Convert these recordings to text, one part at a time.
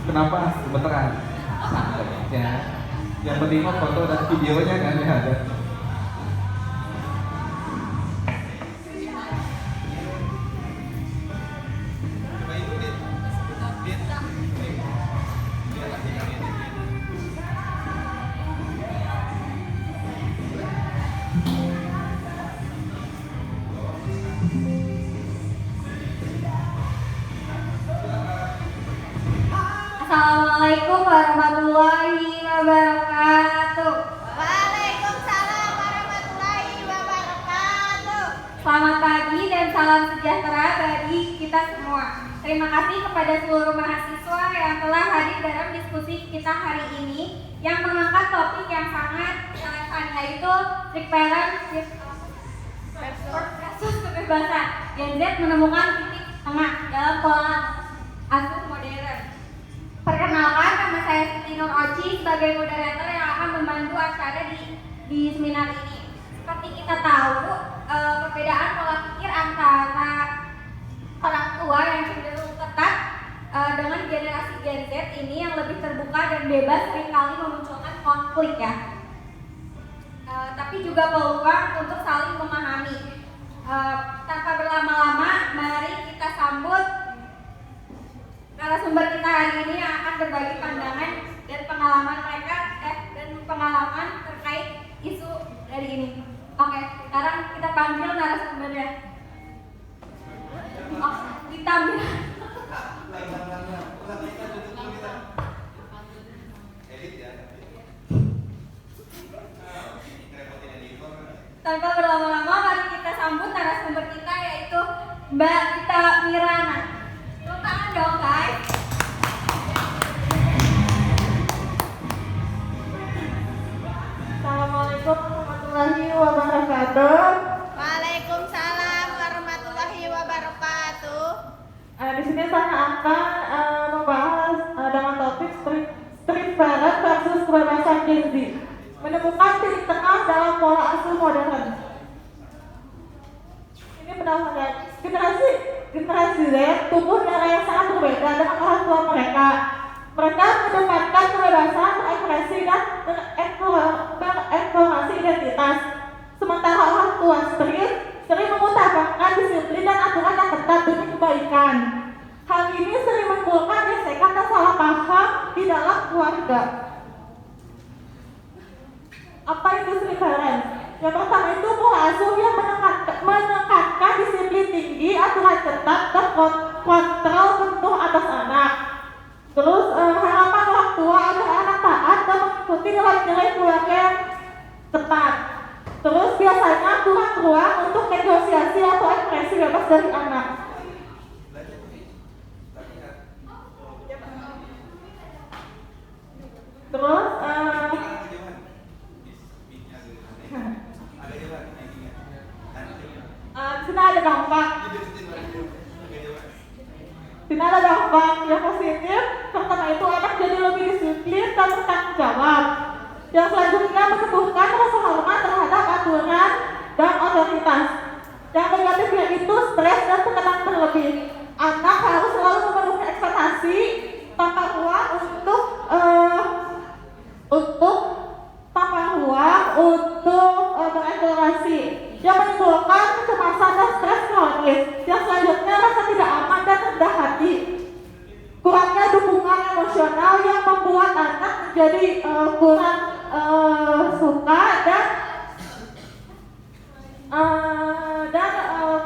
Kenapa? Gemeteran. Santai ya. Yang penting mah foto dan videonya kan ya ada. Assalamualaikum warahmatullahi wabarakatuh. Waalaikumsalam warahmatullahi wabarakatuh. Selamat pagi dan salam sejahtera bagi kita semua. Terima kasih kepada seluruh mahasiswa yang telah hadir dalam diskusi kita hari ini yang mengangkat topik yang sangat relevan, yaitu strict parent versus kebebasan. Gen Z menemukan titik tengah dalam pola asuh modern. Perkenalkan, nama saya Siti Nur Oci sebagai moderator yang akan membantu acara di seminar ini. Seperti kita tahu, perbedaan pola pikir antara orang tua yang cenderung ketat dengan generasi Gen Z ini yang lebih terbuka dan bebas seringkali memunculkan konflik ya. Tapi juga peluang untuk saling memahami. Tanpa berlama-lama, mari kita sambut narasumber kita hari ini yang akan berbagi pandangan dan pengalaman mereka dan pengalaman terkait isu dari ini. Oke, sekarang kita panggil narasumbernya. Oh, ditambil. Tanpa berlama-lama, mari kita sambut narasumber kita yaitu Mbak Gita Mirana. Tepuk tangan dong guys. Assalamualaikum warahmatullahi wabarakatuh. Waalaikumsalam warahmatullahi wabarakatuh. Di sini saya akan membahas dengan topik strict parent versus kebebasan Gen Z. Menemukan titik tengah dalam pola asuh modern. Ini berdasarkan generasi Z tumbuh dari yang sangat berbeda dengan orang tua mereka. Mereka menempatkan kebebasan berekspresi dan bereksplorasi identitas. Sementara orang tua sering mengutamakan disiplin dan aturan yang ketat demi kebaikan. Hal ini sering menimbulkan gesekan dan salah paham di dalam keluarga. Apa itu strict parent? Yang pertama itu pola asuh yang menekankan disiplin tinggi, aturan ketat, dan kontrol penuh atas anak. Terus harapan orang tua agar anak taat dan mengikuti nilai-nilai keluarga yang ketat. Terus biasanya kurang ruang untuk negosiasi atau ekspresi bebas dari anak. Terus sini ada dampak. Sini ada dampak yang positif. Pertama itu anak jadi lebih disiplin dan bertanggung jawab. Yang selanjutnya menumbuhkan rasa hormat terhadap aturan dan otoritas. Yang negatifnya itu stres dan tekanan berlebih. Anak harus selalu memenuhi ekspektasi tanpa ruang untuk bereksplorasi, yang menimbulkan kecemasan dan stres kronis. Yang selanjutnya rasa tidak aman dan rendah hati. Kurangnya dukungan emosional yang membuat anak menjadi kurang suka dan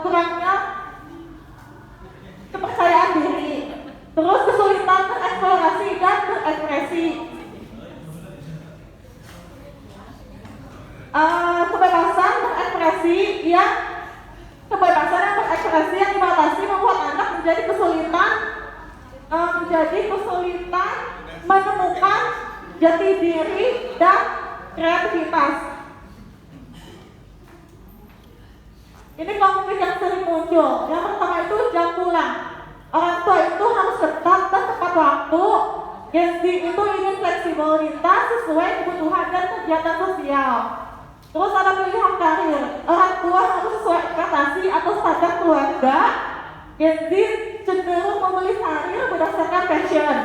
kurangnya kepercayaan diri. Terus kesulitan bereksplorasi dan berekspresi. Kebebasan yang berekspresi yang dibatasi membuat anak menjadi kesulitan menemukan jati diri dan kreativitas. Ini konflik yang sering muncul. Yang pertama itu jam pulang. Orang tua itu harus ketat dan tepat waktu. Gen Z itu ingin fleksibilitas sesuai kebutuhan dan kegiatan sosial. Terus ada pilihan karir. Orang tua harus sesuai ekspektasi atau standar keluarga. Gen Z cenderung memilih karir berdasarkan passion.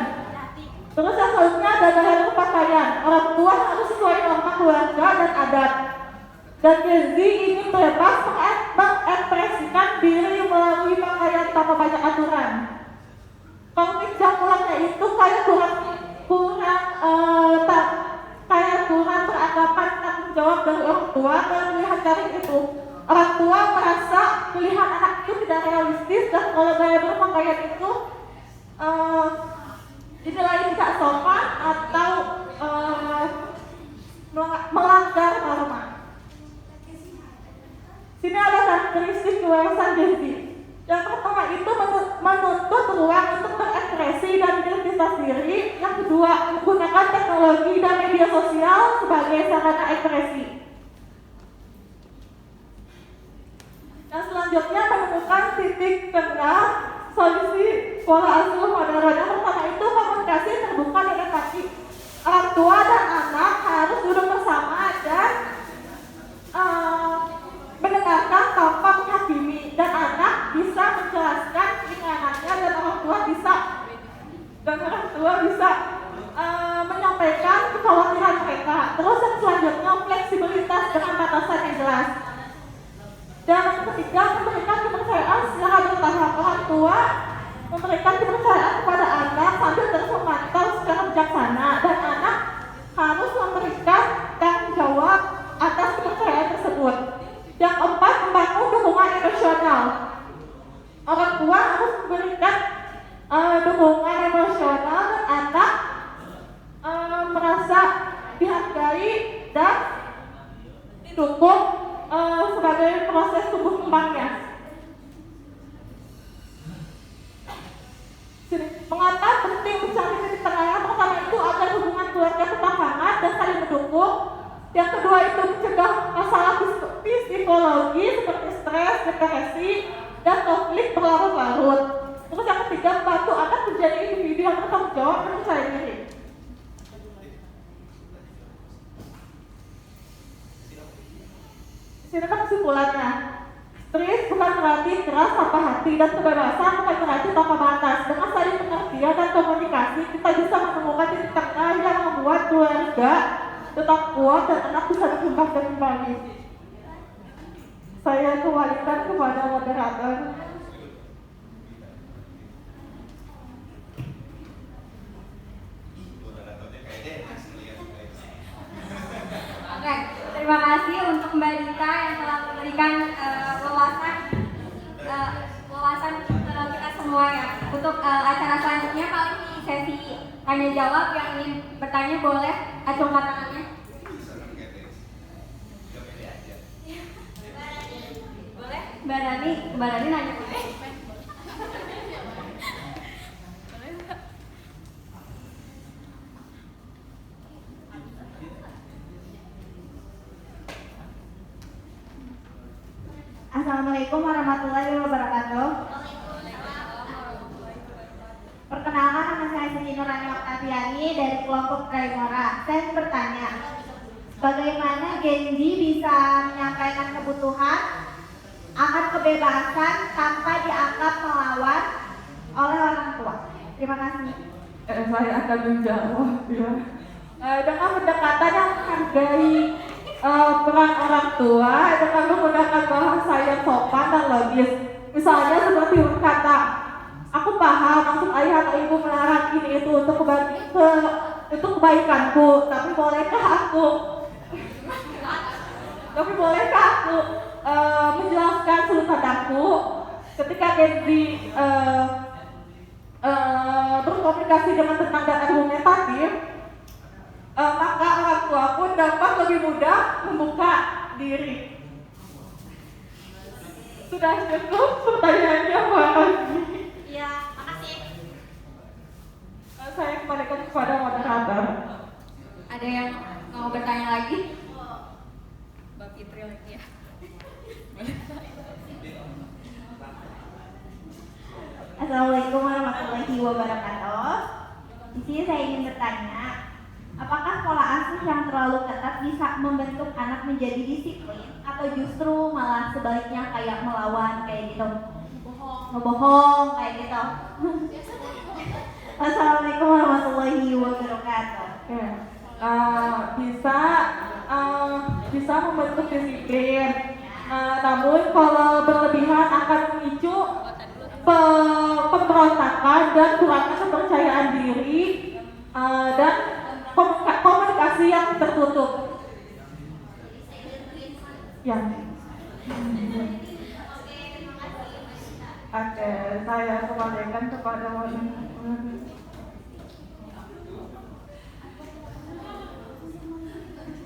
Terus yang selanjutnya ada gaya berpakaian. Orang tua harus sesuai norma keluarga dan adat. Dan Gen Z ingin bebas mengekspresikan diri melalui pakaian tanpa banyak aturan. Kalau pinjam itu kayak kurang beranggapan tanggung jawab dari orang tua dan melihat dari itu. Orang tua merasa pilihan anak itu tidak realistis dan kalau gaya berpakaian itu dinilai tidak sopan atau melanggar norma. Sini ada karakteristik kewawasan Gen Z. Yang pertama itu menuntut ruang untuk berekspresi dan identitas diri. Yang kedua, menggunakan teknologi dan media sosial sebagai sarana ekspresi. Yang selanjutnya menemukan titik tengah solusi pola asuh modern. Yang pertama itu komunikasi terbuka dan empati. Orang tua dan anak harus duduk bersama dan mendengarkan tanpa menghakimi, dan anak bisa menjelaskan keinginannya dan orang tua bisa menyampaikan kekhawatiran mereka. Terus yang selanjutnya fleksibilitas dengan batasan yang jelas. Dan yang ketiga, memberikan kepercayaan secara bertahap. Orang tua memberikan kepercayaan kepada anak sambil terus memantau secara bijaksana, dan anak harus memberikan tanggung jawab atas kepercayaan tersebut. Yang keempat, membangun dukungan emosional. Orang tua harus memberikan dukungan emosional dan anak merasa dihargai dan didukung sebagai proses tumbuh kembangnya. Mengapa penting mencari titik tengah? Yang pertama itu agar hubungan keluarga tetap hangat dan saling mendukung. Yang kedua itu mencegah masalah psikologi seperti stres, depresi, dan konflik berlarut-larut. Terus yang ketiga, membantu anak menjadi individu yang bertanggung jawab dan percaya diri. Sini kan kesimpulannya. Stres bukan berarti keras tanpa hati, dan kebebasan bukan berarti tanpa batas. Dengan saling pengertian dan komunikasi, kita bisa menemukan titik tengah yang membuat keluarga tetap kuat dan anak bisa dikembangkan kembali. Saya kembalikan kepada moderator. Oke, terima kasih untuk Mbak Dita yang telah memberikan wawasan kita semua ya. Untuk acara selanjutnya paling di sesi tanya jawab, yang ingin bertanya boleh acungkan tangannya. Boleh, Mbak Dani nanya boleh. Assalamualaikum warahmatullahi wabarakatuh. Perkenalkan, nama saya Siti Nurani Oktaviani dari kelompok Kraimora. Saya bertanya, bagaimana Gen Z bisa menyampaikan kebutuhan akan kebebasan tanpa dianggap melawan oleh orang tua? Terima kasih. Saya akan menjawab ya. Dengan pendekatan yang menghargai peran orang tua dengan menggunakan bahasa yang sopan dan logis. Misalnya seperti berkata, aku paham maksud ayah atau ibu melarang ini itu untuk kebaikanku, tapi bolehkah aku menjelaskan sudut pandangku? Ketika Gen Z berkomunikasi dengan tenang dan argumentatif, maka orang tua pun dapat lebih mudah membuka diri. Sudah cukup pertanyaannya, makasih. Iya, makasih. Saya kembalikan kepada moderator. Ada yang mau bertanya lagi? Mbak Fitri lagi ya. Assalamualaikum warahmatullahi wabarakatuh. Di sini saya ingin bertanya, apakah pola asuh yang terlalu ketat bisa membentuk anak menjadi disiplin atau justru malah sebaliknya kayak melawan kayak gitu? Ngebohong kayak gitu. Assalamualaikum warahmatullahi wabarakatuh. Oke. Bisa membentuk disiplin. Namun kalau berlebihan akan memicu pemberontakan dan kurangnya kepercayaan diri dan komunikasi yang tertutup. Ya. Oke, saya kembalikan kepada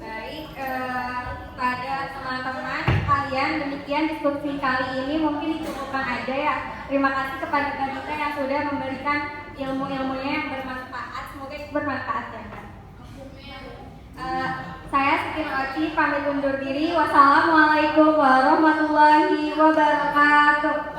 Baik, pada teman-teman kalian, demikian diskusi kali ini mungkin dicukupkan aja ya. Terima kasih kepada Kak yang sudah memberikan ilmu-ilmunya yang bermanfaat. Semoga itu bermanfaat ya. Saya Siti Oci pamit undur diri. Wassalamualaikum warahmatullahi wabarakatuh.